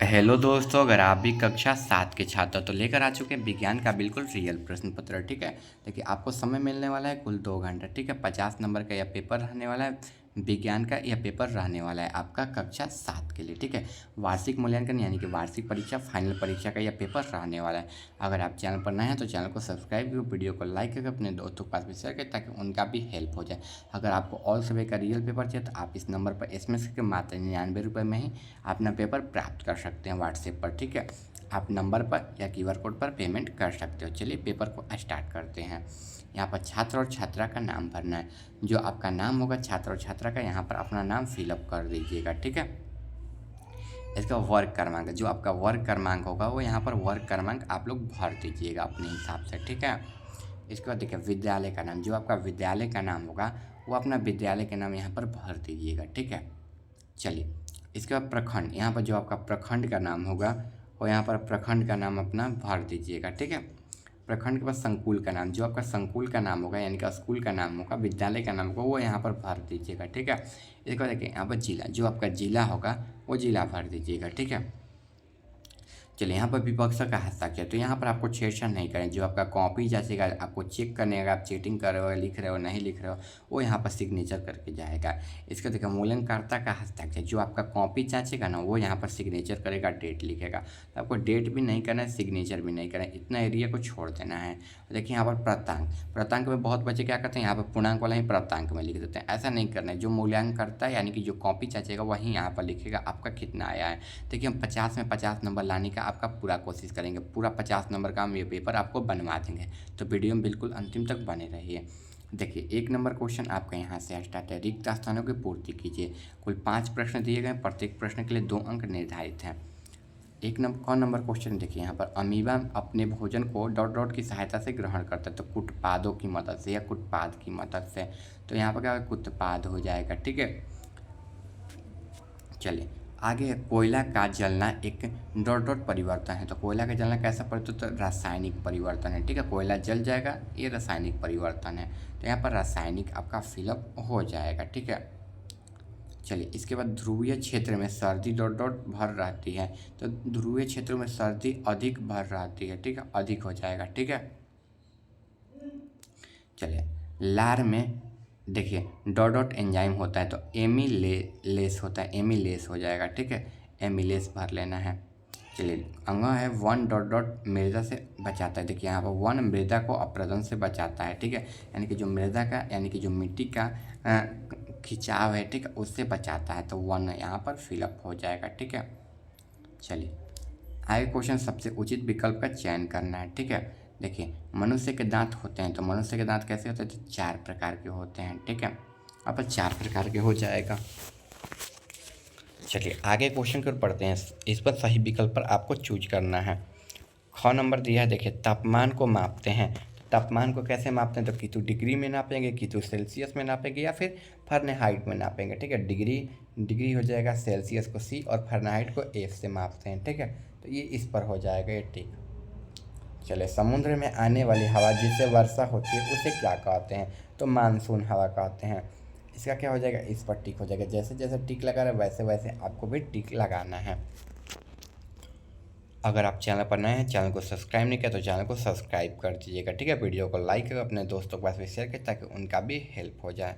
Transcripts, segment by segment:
Hello दोस्तों, अगर आप भी कक्षा 7 के छात्र हो तो लेकर आ चुके हैं विज्ञान का बिल्कुल रियल प्रश्न पत्र। ठीक है, देखिए आपको समय मिलने वाला है कुल 2 घंटा। ठीक है, 50 नंबर का यह पेपर रहने वाला है। विज्ञान का यह पेपर रहने वाला है आपका कक्षा 7 के लिए। ठीक है, वार्षिक मूल्यांकन यानी कि वार्षिक परीक्षा, फाइनल परीक्षा का यह पेपर रहने वाला है। अगर आप चैनल पर नए हैं तो चैनल को सब्सक्राइब करो, वीडियो को लाइक करके अपने दोस्तों के पास भी शेयर करें ताकि उनका भी हेल्प हो जाए। अगर आपको ऑल सब्जेक्ट का रियल पेपर चाहिए तो आप इस नंबर पर SMS करके मात्र 99 रुपये में ही अपना पेपर प्राप्त कर सकते हैं व्हाट्सएप पर। ठीक है, आप नंबर पर या QR कोड पर पेमेंट कर सकते हो। चलिए पेपर को स्टार्ट करते हैं। यहाँ पर छात्र और छात्रा का नाम भरना है। जो आपका नाम होगा छात्र और छात्रा का, यहाँ पर अपना नाम फिलअप कर दीजिएगा। ठीक है, इसका वर्ग क्रमांक, जो आपका वर्ग क्रमांक होगा वो यहाँ पर वर्ग क्रमांक आप लोग भर दीजिएगा अपने हिसाब से। ठीक है, इसके बाद देखिए विद्यालय का नाम, जो आपका विद्यालय का नाम होगा वो अपना विद्यालय के नाम यहाँ पर भर दीजिएगा। ठीक है, चलिए इसके बाद प्रखंड, यहाँ पर जो आपका प्रखंड का नाम होगा वो यहाँ पर प्रखंड का नाम अपना भर दीजिएगा। ठीक है, प्रखंड के बाद संकुल का नाम, जो आपका संकुल का नाम होगा यानी कि स्कूल का नाम होगा, विद्यालय का नाम होगा वो यहाँ पर भर दीजिएगा। ठीक है, इसके बाद देखिए यहाँ पर जिला, जो आपका जिला होगा वो जिला भर दीजिएगा। ठीक है, चलिए यहाँ पर विपक्षक का हस्ताक्षर, तो यहाँ पर आपको छेड़छाड़ नहीं करें। जो आपका कॉपी जांचेगा, आपको चेक करने का, आप चीटिंग कर रहे हो, लिख रहे हो, नहीं लिख रहे हो, वो यहाँ पर सिग्नेचर करके जाएगा। इसका देखिए मूल्यांकर्ता का हस्ताक्षर, जो आपका कॉपी जांचेगा ना वो यहाँ पर सिग्नेचर करेगा, डेट लिखेगा। तो आपको डेट भी नहीं करना है, सिग्नेचर भी नहीं करना है, इतना एरिया को छोड़ देना है। देखिए यहाँ पर प्राप्तांक, प्राप्तांक में बहुत बच्चे क्या करते हैं, यहाँ पर पूर्णांक वाला ही प्राप्तांक में लिख देते हैं। ऐसा नहीं करना है। जो मूल्यांकनकर्ता यानी कि जो कॉपी जांचेगा वही यहाँ पर लिखेगा आपका कितना आया है। देखिए हम 50 में 50 नंबर लाने का आपका पूरा कोशिश करेंगे। पूरा 50 नंबर का हम ये पेपर आपको बनवा देंगे, तो वीडियो में बिल्कुल अंतिम तक बने रहिए। देखिए 1 नंबर क्वेश्चन आपका यहाँ से स्टार्ट है। रिक्त स्थानों की पूर्ति कीजिए। कुल 5 प्रश्न दिए गए, प्रत्येक प्रश्न के लिए 2 अंक निर्धारित हैं। 1 नंबर क्वेश्चन देखिए यहाँ पर, अमीबा अपने भोजन को डॉट डॉट की सहायता से ग्रहण करता है, तो कुटपादों की मदद से या कुटपाद की मदद से, तो यहाँ पर क्या होगा, कुटपाद हो जाएगा। ठीक है, चलिए आगे, कोयला का जलना एक डॉट डॉट परिवर्तन है, तो कोयला का जलना कैसा परिवर्तन, तो रासायनिक परिवर्तन है। ठीक है, कोयला जल जाएगा, ये रासायनिक परिवर्तन है, तो यहाँ पर रासायनिक आपका फिलअप हो जाएगा। ठीक है, चलिए इसके बाद ध्रुवीय क्षेत्र में सर्दी डॉट डॉट भर रहती है, तो ध्रुवीय क्षेत्रों में सर्दी अधिक भर रहती है। ठीक है, अधिक हो जाएगा। ठीक है, चलिए लार में देखिए डॉट डॉट एंजाइम होता है, तो एमिलेस होता है, एमिलेस हो जाएगा। ठीक है, एमिलेस भर लेना है। चलिए अंगा है, वन डॉट डॉट मृदा से बचाता है। देखिए यहाँ पर वन मृदा को अपरदन से बचाता है। ठीक है, यानी कि जो मृदा का यानी कि जो मिट्टी का खिंचाव है, ठीक है, उससे बचाता है, तो वन यहाँ पर फिलअप हो जाएगा। ठीक है, चलिए आगे क्वेश्चन, सबसे उचित विकल्प का चयन करना है। ठीक है, देखिए मनुष्य के दांत होते हैं, तो मनुष्य के दांत कैसे होते हैं, तो 4 प्रकार के होते हैं। ठीक है, अब 4 प्रकार के हो जाएगा। चलिए आगे क्वेश्चन की ओर पढ़ते हैं। इस पर सही विकल्प पर आपको चूज करना है। ख नंबर दिया है, देखिए तापमान को मापते हैं, तो तापमान को कैसे मापते हैं, तो कितु डिग्री में नापेंगे, कितु सेल्सियस में नापेंगे, या फिर फ़ारेनहाइट में नापेंगे। ठीक है, डिग्री डिग्री हो जाएगा, सेल्सियस को C और फ़ारेनहाइट को F से मापते हैं। ठीक है, तो ये इस पर हो जाएगा ये ठीक। चले समुद्र में आने वाली हवा जिससे वर्षा होती है उसे क्या कहते हैं, तो मानसून हवा कहते हैं। इसका क्या हो जाएगा, इस पर टिक हो जाएगा। जैसे जैसे टिक लगा रहा है वैसे वैसे आपको भी टिक लगाना है। अगर आप चैनल पर नए हैं, चैनल को सब्सक्राइब नहीं किया तो चैनल को सब्सक्राइब कर दीजिएगा। ठीक है, वीडियो को लाइक करें, अपने दोस्तों के पास भी शेयर करें ताकि उनका भी हेल्प हो जाए।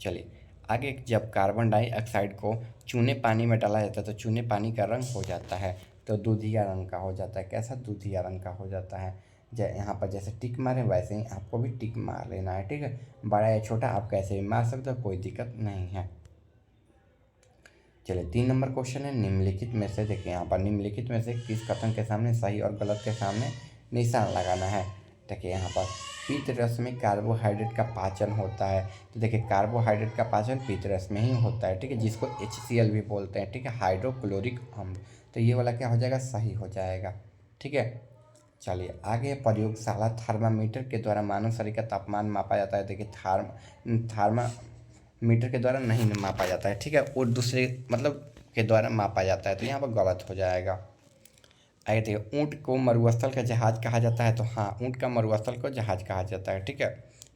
चलिए आगे, जब कार्बन डाइऑक्साइड को चूने पानी में डाला जाता है तो चूने पानी का रंग हो जाता है, तो दूधिया रंग का हो जाता है। कैसा, दूधिया रंग का हो जाता है। यहाँ पर जैसे टिक मारे वैसे ही आपको भी टिक मार लेना है। ठीक है, बड़ा या छोटा आप कैसे भी मार सकते हो, कोई दिक्कत नहीं है। चलिए 3 नंबर क्वेश्चन है, निम्नलिखित में से देखिए यहाँ पर, निम्नलिखित में से किस कथन के सामने सही और गलत के सामने निशान लगाना है। देखिए यहाँ पर, पीत रस में कार्बोहाइड्रेट का पाचन होता है, तो देखिए कार्बोहाइड्रेट का पाचन पीत रस में ही होता है। ठीक है, जिसको HCl भी बोलते हैं। ठीक है, हाइड्रोक्लोरिक अम्ल, तो ये वाला क्या हो जाएगा, सही हो जाएगा। ठीक है, चलिए आगे, प्रयोगशाला थर्मामीटर के द्वारा मानव शरीर का तापमान मापा जाता है। देखिए थर्मामीटर के द्वारा नहीं मापा जाता है। ठीक है, और दूसरे मतलब के द्वारा मापा जाता है, तो यहाँ पर गलत हो जाएगा। आगे देखिए, ऊँट को मरुस्थल का जहाज कहा जाता है, तो हाँ ऊँट का मरुस्थल को जहाज कहा जाता है। ठीक है,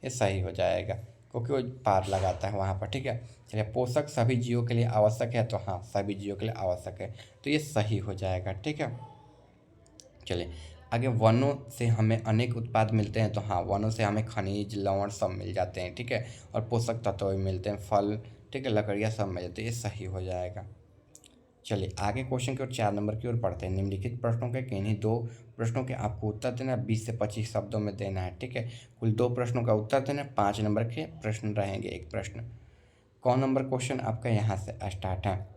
ये सही हो जाएगा। क्योंकि वो पार लगाता है वहाँ पर, ठीक है। चलिए, पोषक सभी जीवों के लिए आवश्यक है, तो हाँ सभी जीवों के लिए आवश्यक है, तो ये सही हो जाएगा, ठीक है। चलिए आगे, वनों से हमें अनेक उत्पाद मिलते हैं, तो हाँ वनों से हमें खनिज लवण सब मिल जाते हैं, ठीक है। और पोषक तत्व भी मिलते हैं, फल, ठीक है, लकड़ियाँ सब मिल जाती है, ये सही हो जाएगा। चलिए आगे क्वेश्चन की ओर 4 नंबर की ओर पढ़ते हैं। निम्नलिखित प्रश्नों के किन्हीं दो प्रश्नों के आपको उत्तर देना है, 20 से 25 शब्दों में देना है, ठीक है। कुल 2 प्रश्नों का उत्तर देना है, 5 नंबर के प्रश्न रहेंगे, एक प्रश्न। कौन नंबर क्वेश्चन आपका यहाँ से स्टार्ट है।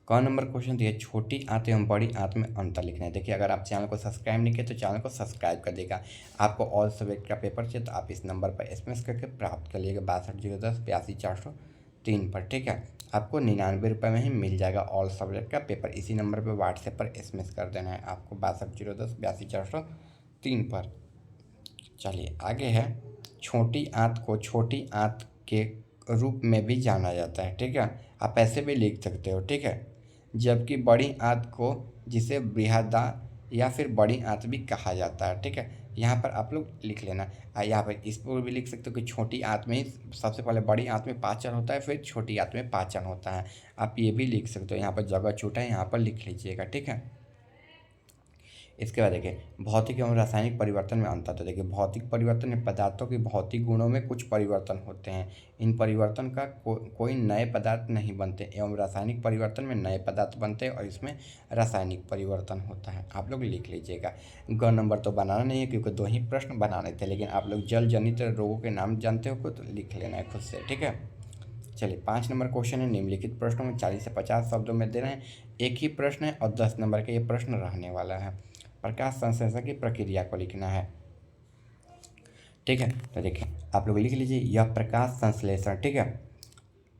कौन नंबर क्वेश्चन दिया, छोटी आंत एवं बड़ी आंत में अंतर लिखना है। देखिए, अगर आप चैनल को सब्सक्राइब नहीं किए तो चैनल को सब्सक्राइब कर देगा। आपको ऑल सब्जेक्ट का पेपर चाहिए तो आप इस नंबर पर एसएमएस करके प्राप्त कर लीजिएगा, 6210 82 403 पर, ठीक है। आपको 99 रुपये में ही मिल जाएगा ऑल सब्जेक्ट का पेपर। इसी नंबर पर व्हाट्सएप पर एसएमएस कर देना है आपको, 6210 82 403 पर। चलिए आगे है, छोटी आंत को छोटी आंत के रूप में भी जाना जाता है, ठीक है। आप ऐसे भी लिख सकते हो, ठीक है। जबकि बड़ी आंत को, जिसे बृहदा या फिर बड़ी आंत भी कहा जाता है, ठीक है। यहाँ पर आप लोग लिख लेना। यहाँ पर इस पर भी लिख सकते हो कि छोटी आंत में सबसे पहले बड़ी आंत में पाचन होता है, फिर छोटी आंत में पाचन होता है। आप ये भी लिख सकते हो, यहाँ पर जगह छूटा है, यहाँ पर लिख लीजिएगा, ठीक है। इसके बाद देखिए, भौतिक एवं रासायनिक परिवर्तन में अंतर। तो देखिए, भौतिक परिवर्तन में पदार्थों की भौतिक गुणों में कुछ परिवर्तन होते हैं, इन परिवर्तन का कोई नए पदार्थ नहीं बनते, एवं रासायनिक परिवर्तन में नए पदार्थ बनते हैं और इसमें रासायनिक परिवर्तन होता है। आप लोग लिख लीजिएगा। ग नंबर तो बनाना नहीं है क्योंकि 2 ही प्रश्न बनाने थे, लेकिन आप लोग जल जनित रोगों के नाम जानते हो तो लिख लेना है खुद से, ठीक है। चलिए 5 नंबर क्वेश्चन है, निम्नलिखित प्रश्नों में 40 से 50 शब्दों में देना है। एक ही प्रश्न है और 10 नंबर का ये प्रश्न रहने वाला है। प्रकाश संश्लेषण की प्रक्रिया को लिखना है, ठीक है। तो देखिए, आप लोग लिख लीजिए, यह प्रकाश संश्लेषण, ठीक है,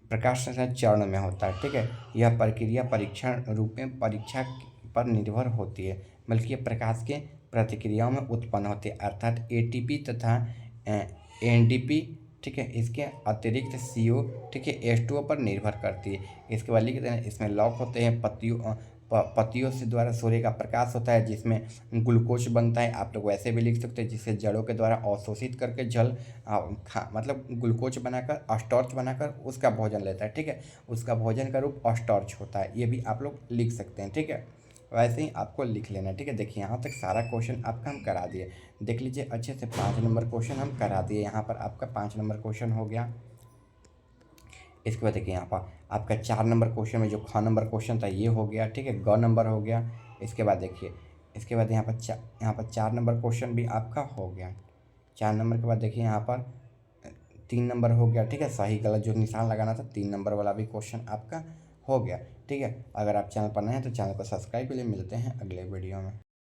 प्रकाश संश्लेषण चरण में होता है, ठीक है। यह प्रक्रिया परीक्षण रूप में परीक्षा पर निर्भर होती है, बल्कि यह प्रकाश के प्रतिक्रियाओं में उत्पन्न होती है, अर्थात एटीपी तथा एनडीपी, ठीक है। इसके अतिरिक्त CO, ठीक है, H2O पर निर्भर करती है। इसके बाद लिखते हैं, इसमें लॉक होते हैं पत्तियों से द्वारा सूर्य का प्रकाश होता है, जिसमें ग्लूकोज बनता है। आप लोग वैसे भी लिख सकते हैं, जिसे जड़ों के द्वारा अवशोषित करके जल मतलब ग्लूकोज बनाकर स्टार्च बनाकर उसका भोजन लेता है, ठीक है। उसका भोजन का रूप स्टार्च होता है, ये भी आप लोग लिख सकते हैं, ठीक है। वैसे ही आपको लिख लेना है, ठीक है। देखिए, यहाँ तक सारा क्वेश्चन आपका हम करा दिए, देख लीजिए अच्छे से। 5 नंबर क्वेश्चन हम करा दिए, यहाँ पर आपका 5 नंबर क्वेश्चन हो गया। इसके बाद देखिए, यहाँ पर आपका 4 नंबर क्वेश्चन में जो ख नंबर क्वेश्चन था ये हो गया, ठीक है, ग नंबर हो गया। इसके बाद देखिए, इसके बाद यहाँ पर 4 नंबर क्वेश्चन भी आपका हो गया। 4 नंबर के बाद देखिए, यहाँ पर 3 नंबर हो गया, ठीक है। सही गलत जो निशान लगाना था, 3 नंबर वाला भी क्वेश्चन आपका हो गया, ठीक है। अगर आप चैनल पर नए हैं तो चैनल को सब्सक्राइब के लिए, मिलते हैं अगले वीडियो में।